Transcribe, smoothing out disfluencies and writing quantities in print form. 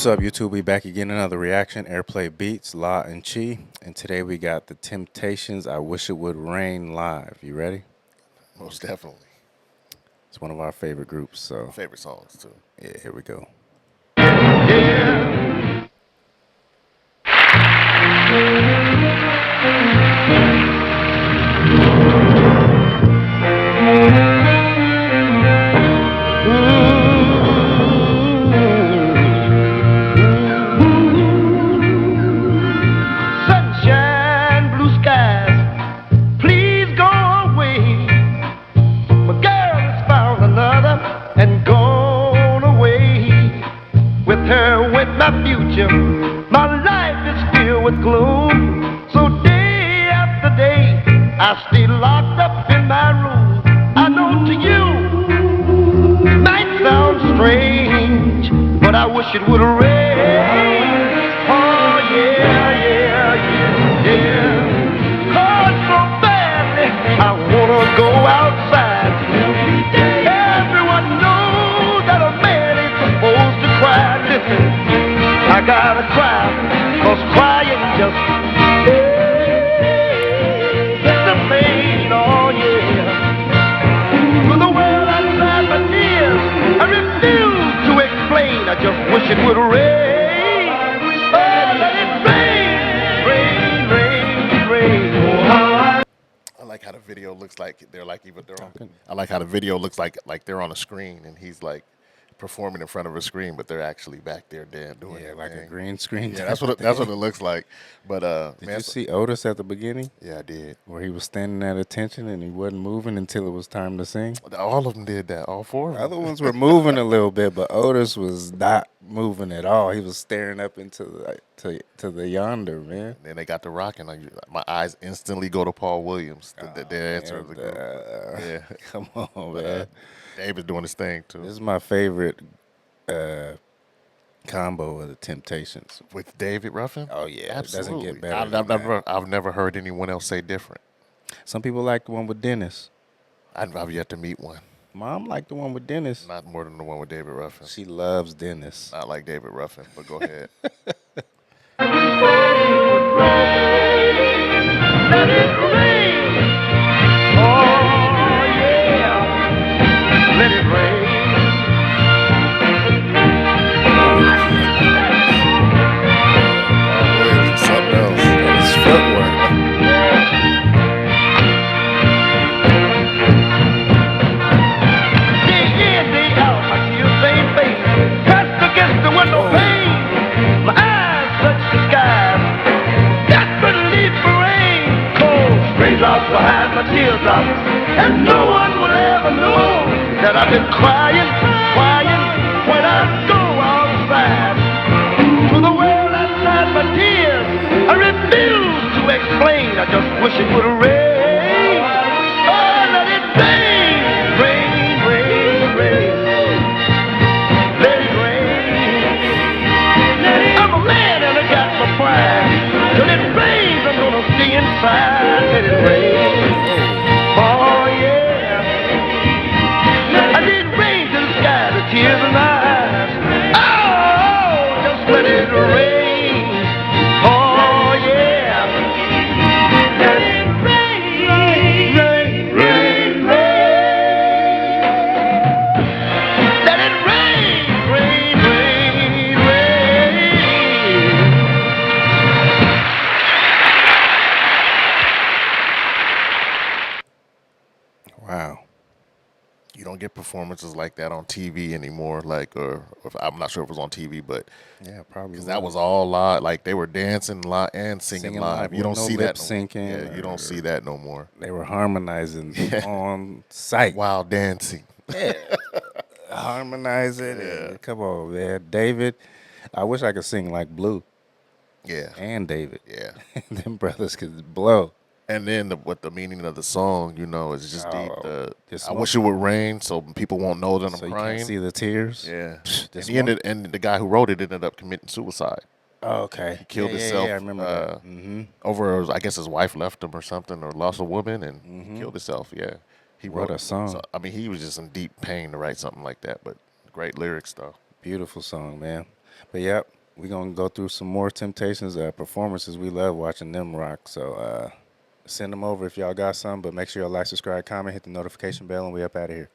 What's up, YouTube? We back again. Another reaction. Airplay Beats, La and Chi. And today we got the Temptations. I Wish It Would Rain live. You ready? Most definitely. It's one of our favorite groups. So Favorite songs too. yeah, here we go. Sunshine, blue skies, please go away. My girl has found another and gone away. With her went my future. My life is filled with gloom. So day after day, I stay locked up in my room. I know to you might sound strange, but I wish it would rain. Oh yeah, yeah, yeah, yeah. 'Cause so badly I wanna go outside. Everyone knows that a man is supposed to cry. Listen, I gotta cry, 'cause crying just is the pain, oh yeah. For the world outside my tears, I refuse to explain. I just wish it would rain. Oh, let it rain, rain, rain, rain. Oh, how I like how the video looks like they're like even they're on. I like how the video looks like they're on a screen and he's like performing in front of a screen, but they're actually back there doing Yeah, their like a thing. green screen. Yeah, that's what it looks like. But Did man, you see Otis at the beginning? yeah, I did. Where he was standing at attention and he wasn't moving until it was time to sing? All of them did that. All four of The them. other ones were moving a little bit, but Otis was not moving at all. He was staring up into to the yonder, man. Then they got to rocking. Like, my eyes instantly go to Paul Williams, the dancer of the group. Yeah, Come on, but man. David's doing his thing This too is my favorite combo of the Temptations. with David Ruffin. Oh yeah, Absolutely. it doesn't get better. I've never heard anyone else say different. Some people like the one with Dennis. I've yet to meet one. Mom liked the one with Dennis. Not more than the one with David Ruffin. She loves Dennis. Not like David Ruffin, but go ahead. let it rain. Oh yeah, let it rain. Something else. His footwork. Day in, day out, I see the same face. Pressed against the window pane. My eyes touch the skies. Desperately for rain. Cold raindrops behind my teardrops. And no one will ever know that I've been crying, crying when I go outside. To the world outside my tears, I refuse to explain. I just wish it would rain. Oh, let it rain, rain, rain, rain. Let it rain. I'm a man and I got my pride. Till it rains, I'm gonna stay inside. Let it rain. Oh yeah. I need rain to the sky, the tears in my eyes. Oh, just let it rain. Oh yeah. Let it rain, rain, rain, rain. Let it rain, rain, rain, rain. Wow. You don't get performances like that on TV anymore. Like, or I'm not sure if it was on TV, but Yeah, probably. because that was all live. Like they were dancing live and singing live. You with don't no see lip that. syncing. Yeah, you don't see that no more. They were harmonizing on site. While dancing. Harmonize it. And come on, man. David, I wish I could sing like Blue Yeah, and David. yeah. Them brothers could blow. And then what the meaning of the song, you know, is just deep. Just I wish it would rain so people won't know that I'm So you crying. can't see the tears. Yeah. This And the guy who wrote it ended up committing suicide. Oh, okay. He killed Yeah, himself. Yeah, I remember that. Mm-hmm. Over, I guess his wife left him or something, or lost a woman and killed himself. Yeah. He What wrote a song. So, I mean, he was just in deep pain to write something like that, but great lyrics, though. Beautiful song, man. But yep, we're going to go through some more Temptations performances. We love watching them rock. So send them over if y'all got some. But make sure y'all like, subscribe, comment, hit the notification bell, and we up out of here.